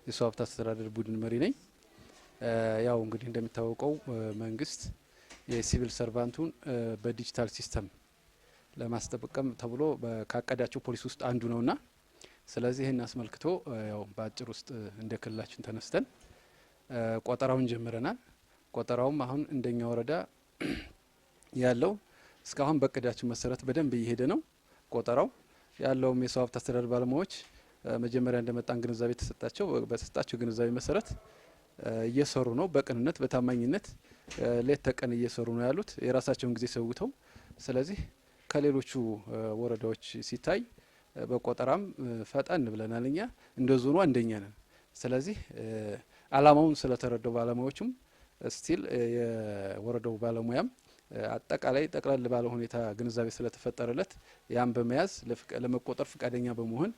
የሰው ሀብት አስተዳደር ቡድን መሪ ነኝ። ያው እንግዲህ እንደሚታወቀው መንግስት የሲቪል ሰርቫንቱን በዲጂታል ሲስተም ለማስጠበቅም ተብሎ ካቀዳቸው ፖሊሲ ውስጥ አንዱ ነውና ስለዚህ ይህን አስመልክቶ ያው በአጭር ውስጥ እንደ ክልላችን ተነስተን ቆጠራውን ጀምረናል። ቆጠራውም አሁን እንደኛ ወረዳ ያለው እስካሁን በእቅዳችን መሰረት በደንብ እየሄደ ነው። ቆጠራው ያለውም የሰው ሀብት አስተዳደር ባለሙያዎች መጀመሪያ እንደመጣን ግንዛቤ በተሰጣቸው ግንዛቤ መሰረት እየሰሩ ነው። በቅንነት በታማኝነት ሌት ተቀን እየሰሩ ነው ያሉት የራሳቸውን ጊዜ ሰውተው። ስለዚህ ከሌሎቹ ወረዳዎች ሲታይ በቆጠራም ፈጠን ብለናል። እኛ እንደ ዞኑ አንደኛ ነን። ስለዚህ አላማውን ስለተረዳው ባለሙያዎችም ስቲል የወረዳው ባለሙያም አጠቃላይ ጠቅላላ ባለ ሁኔታ ግንዛቤ ስለተፈጠረለት ያን በመያዝ ለመቆጠር ፍቃደኛ በመሆን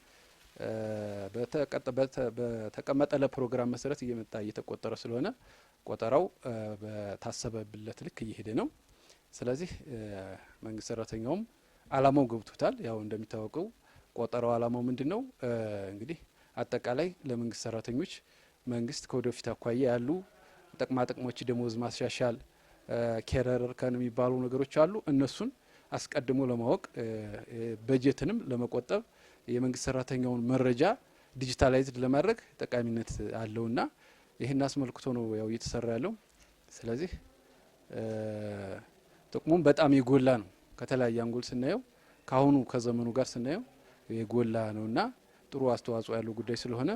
በተቀመጠለ ፕሮግራም መሰረት እየመጣ እየተቆጠረ ስለሆነ ቆጠራው በታሰበበት ልክ እየሄደ ነው። ስለዚህ መንግስት ሰራተኛውም አላማው ገብቶታል። ያው እንደሚታወቀው ቆጠራው አላማው ምንድነው? እንግዲህ አጠቃላይ ለመንግስት ሰራተኞች መንግስት ከወደፊት አኳያ ያሉ ጥቅማ ጥቅሞች፣ ደሞዝ ማሻሻል፣ ኬረር እርከን የሚባሉ ነገሮች አሉ። እነሱን አስቀድሞ ለማወቅ በጀትንም ለመቆጠብ የመንግስት ሰራተኛውን መረጃ ዲጂታላይዝድ ለማድረግ ጠቃሚነት አለውና ይህን አስመልክቶ ነው ያው እየተሰራ ያለው። ስለዚህ ጥቅሙም በጣም የጎላ ነው። ከተለያየ አንጎል ስናየው ካሁኑ ከዘመኑ ጋር ስናየው የጎላ ነውና ጥሩ አስተዋጽኦ ያለው ጉዳይ ስለሆነ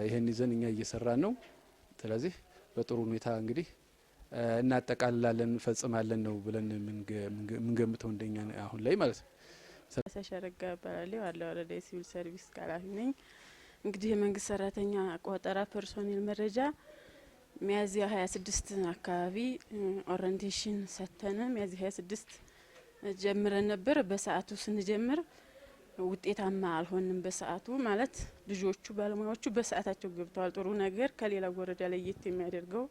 ይሄን ይዘን እኛ እየሰራን ነው። ስለዚህ በጥሩ ሁኔታ እንግዲህ እናጠቃልላለን እንፈጽማለን ነው ብለን ምንገምተው እንደኛ አሁን ላይ ማለት ነው። ተሸረጋ ባላለው ያለው ወረዳ የሲቪል ሰርቪስ ኃላፊ ነኝ። እንግዲህ የመንግስት ሰራተኛ ቆጠራ ፐርሶኔል መረጃ ሚያዝያ 26 አካባቢ ኦሪንቴሽን ሰተነ ሚያዝያ 26 ጀምረን ነበር። በሰዓቱ ስንጀምር ውጤታማ አልሆንም። በሰዓቱ ማለት ልጆቹ ባለሙያዎቹ በሰዓታቸው ገብተዋል። ጥሩ ነገር ከሌላ ወረዳ ላይ የሚያደርገው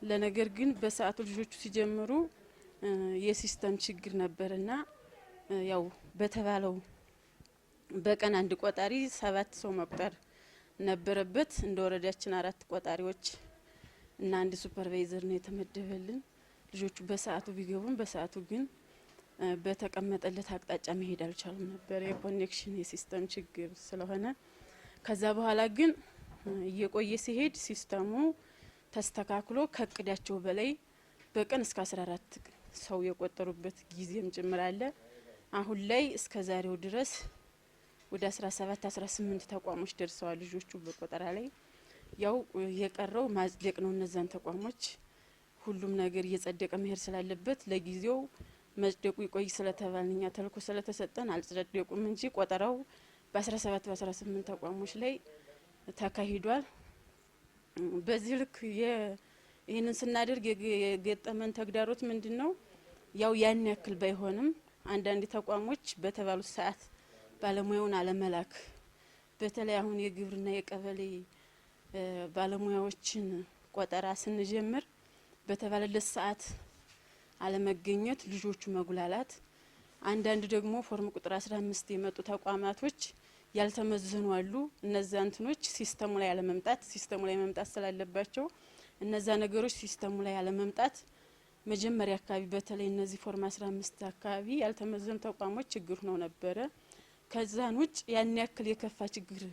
ለነገር ግን በሰዓቱ ልጆቹ ሲጀምሩ የሲስተም ችግር ነበርና ያው በተባለው በቀን አንድ ቆጣሪ 7 ሰው መቁጠር ነበረበት። እንደ ወረዳችን 4 ቆጣሪዎች እና አንድ ሱፐርቫይዘር ነው የተመደበልን። ልጆቹ በሰዓቱ ቢገቡም በሰዓቱ ግን በተቀመጠለት አቅጣጫ መሄድ አልቻሉም ነበር የኮኔክሽን የሲስተም ችግር ስለሆነ። ከዛ በኋላ ግን እየቆየ ሲሄድ ሲስተሙ ተስተካክሎ ከእቅዳቸው በላይ በቀን እስከ 14 ሰው የቆጠሩበት ጊዜም ጭምር አለ። አሁን ላይ እስከ ዛሬው ድረስ ወደ 17 18 ተቋሞች ደርሰዋል ልጆቹ በቆጠራ ላይ። ያው የቀረው ማጽደቅ ነው። እነዛን ተቋሞች ሁሉም ነገር እየጸደቀ መሄድ ስላለበት ለጊዜው መጽደቁ ይቆይ ስለተባልኛ ተልኮ ስለተሰጠን አልጸደቁም እንጂ ቆጠራው በ17 በ18 ተቋሞች ላይ ተካሂዷል። በዚህ ልክ ይሄንን ስናደርግ የገጠመን ተግዳሮት ምንድነው? ያው ያን ያክል ባይሆንም አንዳንድ ተቋሞች በተባሉት ሰዓት ባለሙያውን አለመላክ፣ በተለይ አሁን የግብርና የቀበሌ ባለሙያዎችን ቆጠራ ስንጀምር በተባለለት ሰዓት አለመገኘት፣ ልጆቹ መጉላላት፣ አንዳንድ ደግሞ ፎርም ቁጥር 15 የመጡ ተቋማቶች ያልተመዘኑ አሉ። እነዛ እንትኖች ሲስተሙ ላይ አለመምጣት፣ ሲስተሙ ላይ መምጣት ስላለባቸው እነዛ ነገሮች ሲስተሙ ላይ አለመምጣት መጀመሪያ አካባቢ በተለይ እነዚህ ፎርም 15 አካባቢ ያልተመዘኑ ተቋሞች ችግር ነው ነበረ። ከዛን ውጭ ያን ያክል የከፋ ችግር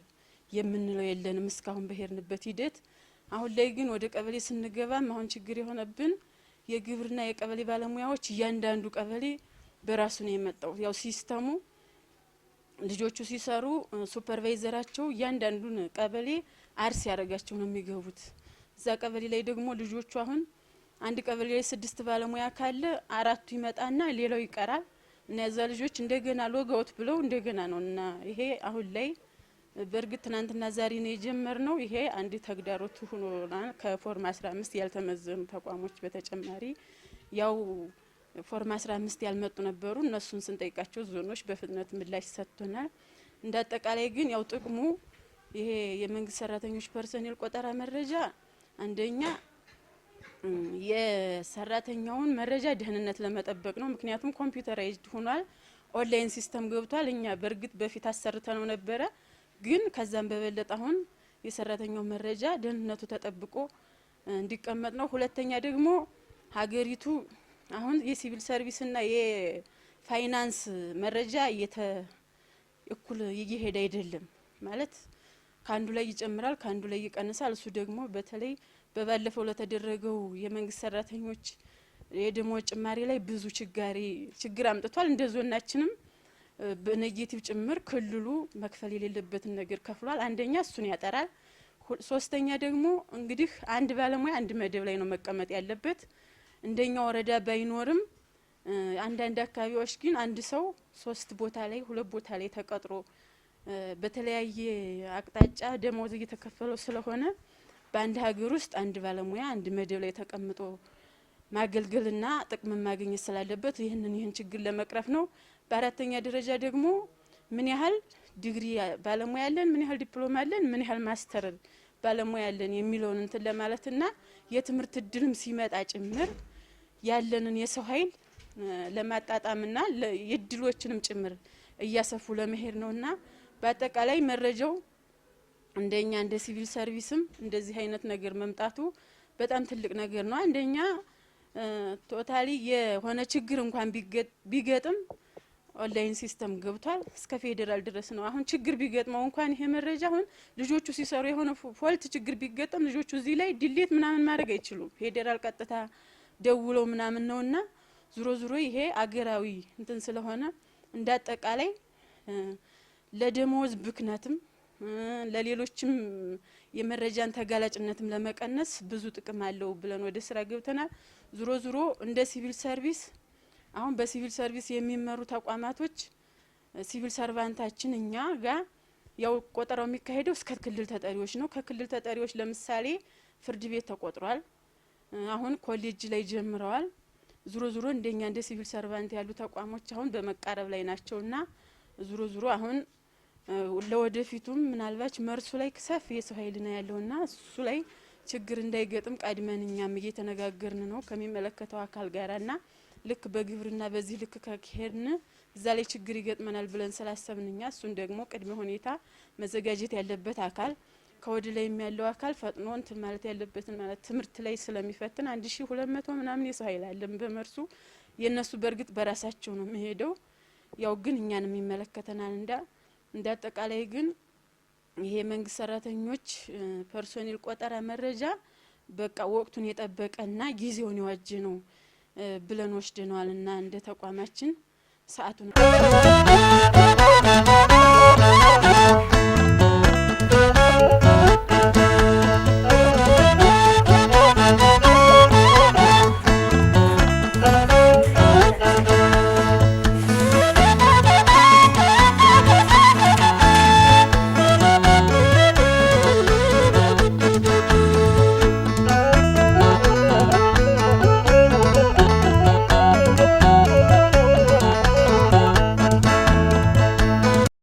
የምንለው የለንም እስካሁን በሄርንበት ሂደት። አሁን ላይ ግን ወደ ቀበሌ ስንገባም አሁን ችግር የሆነብን የግብርና የቀበሌ ባለሙያዎች እያንዳንዱ ቀበሌ በራሱ ነው የመጣው። ያው ሲስተሙ ልጆቹ ሲሰሩ ሱፐርቫይዘራቸው እያንዳንዱን ቀበሌ አርስ ያረጋቸው ነው የሚገቡት። እዛ ቀበሌ ላይ ደግሞ ልጆቹ አሁን አንድ ቀበሌ ላይ 6 ባለሙያ ካለ 4ቱ ይመጣና ሌላው ይቀራል እና እዛ ልጆች እንደገና ሎጋውት ብለው እንደገና ነውና ይሄ አሁን ላይ በእርግጥ ትናንትና ዛሬ ነው የጀመርነው። ይሄ አንድ ተግዳሮት ሆኖና ከፎርም 15 ያልተመዘኑ ተቋሞች በተጨማሪ ያው ፎርም 15 ያልመጡ ነበሩ። እነሱን ስንጠይቃቸው ዞኖች በፍጥነት ምላሽ ሰጥተናል። እንዳጠቃላይ ግን ያው ጥቅሙ ይሄ የመንግስት ሰራተኞች ፐርሰኔል ቆጠራ መረጃ አንደኛ የሰራተኛውን መረጃ ደህንነት ለመጠበቅ ነው። ምክንያቱም ኮምፒውተራይዝድ ሆኗል፣ ኦንላይን ሲስተም ገብቷል። እኛ በእርግጥ በፊት አሰርተነው ነበረ፣ ግን ከዛም በበለጠ አሁን የሰራተኛው መረጃ ደህንነቱ ተጠብቆ እንዲቀመጥ ነው። ሁለተኛ ደግሞ ሀገሪቱ አሁን የሲቪል ሰርቪስና የፋይናንስ መረጃ እኩል እየሄደ አይደለም ማለት ካንዱ ላይ ይጨምራል ካንዱ ላይ ይቀንሳል። እሱ ደግሞ በተለይ በባለፈው ለተደረገው የመንግስት ሰራተኞች የደሞዝ ጭማሪ ላይ ብዙ ችግር አምጥቷል። እንደ ዞናችንም በኔጌቲቭ ጭምር ክልሉ መክፈል የሌለበትን ነገር ከፍሏል። አንደኛ እሱን ያጠራል። ሶስተኛ ደግሞ እንግዲህ አንድ ባለሙያ አንድ መደብ ላይ ነው መቀመጥ ያለበት። እንደኛ ወረዳ ባይኖርም አንዳንድ አካባቢዎች ግን አንድ ሰው 3 ቦታ ላይ 2 ቦታ ላይ ተቀጥሮ በተለያየ አቅጣጫ ደሞዝ እየተከፈለው ስለሆነ በአንድ ሀገር ውስጥ አንድ ባለሙያ አንድ መደብ ላይ ተቀምጦ ማገልገልና ጥቅም ማግኘት ስላለበት ይህን ችግር ለመቅረፍ ነው። በአራተኛ ደረጃ ደግሞ ምን ያህል ዲግሪ ባለሙያ አለን፣ ምን ያህል ዲፕሎማ አለን፣ ምን ያህል ማስተር ባለሙያ አለን የሚለውን እንትን ለማለትና የትምህርት እድልም ሲመጣ ጭምር ያለንን የሰው ኃይል ለማጣጣምና የድሎችንም ጭምር እያሰፉ ለመሄድ ነውና በአጠቃላይ መረጃው እንደኛ እንደ ሲቪል ሰርቪስም እንደዚህ አይነት ነገር መምጣቱ በጣም ትልቅ ነገር ነው። አንደኛ ቶታሊ የሆነ ችግር እንኳን ቢገጥም ኦንላይን ሲስተም ገብቷል እስከ ፌደራል ድረስ ነው። አሁን ችግር ቢገጥመው እንኳን ይሄ መረጃ አሁን ልጆቹ ሲሰሩ የሆነ ፎልት ችግር ቢገጠም ልጆቹ እዚህ ላይ ዲሊት ምናምን ማድረግ አይችሉም። ፌደራል ቀጥታ ደውለው ምናምን ነውና ዙሮ ይሄ አገራዊ እንትን ስለሆነ እንዳጠቃላይ ለደሞዝ ብክነትም ለሌሎችም የመረጃን ተጋላጭነትም ለመቀነስ ብዙ ጥቅም አለው ብለን ወደ ስራ ገብተናል። ዙሮ እንደ ሲቪል ሰርቪስ አሁን በሲቪል ሰርቪስ የሚመሩ ተቋማቶች ሲቪል ሰርቫንታችን እኛ ጋር ያው ቆጠራው የሚካሄደው እስከ ክልል ተጠሪዎች ነው። ከክልል ተጠሪዎች ለምሳሌ ፍርድ ቤት ተቆጥሯል። አሁን ኮሌጅ ላይ ጀምረዋል። ዙሮ እንደኛ እንደ ሲቪል ሰርቫንት ያሉ ተቋሞች አሁን በመቃረብ ላይ ናቸውና ዙሮ አሁን ለወደፊቱም ምናልባት መርሱ ላይ ሰፊ የሰው ኃይል ነው ያለውና እሱ ላይ ችግር እንዳይገጥም ቀድመን እኛም እየተነጋገርን ነው ከሚመለከተው አካል ጋራና ልክ በግብርና በዚህ ልክ ከሄድን እዛ ላይ ችግር ይገጥመናል ብለን ስላሰብንኛ እሱን ደግሞ ቅድመ ሁኔታ መዘጋጀት ያለበት አካል ከወድ ላይ የሚያለው አካል ፈጥኖ እንትን ማለት ያለበትን ማለት ትምህርት ላይ ስለሚፈትን 1200 ምናምን የሰው ኃይል አለን በመርሱ የነሱ በርግጥ በራሳቸው ነው የሚሄደው ያው ግን እኛንም ይመለከተናል እንዳጠቃላይ ግን ይሄ መንግስት ሰራተኞች ፐርሶኔል ቆጠራ መረጃ በቃ ወቅቱን የጠበቀና ጊዜውን የዋጀ ነው ብለን ወስደናልና እንደ ተቋማችን ሰዓቱን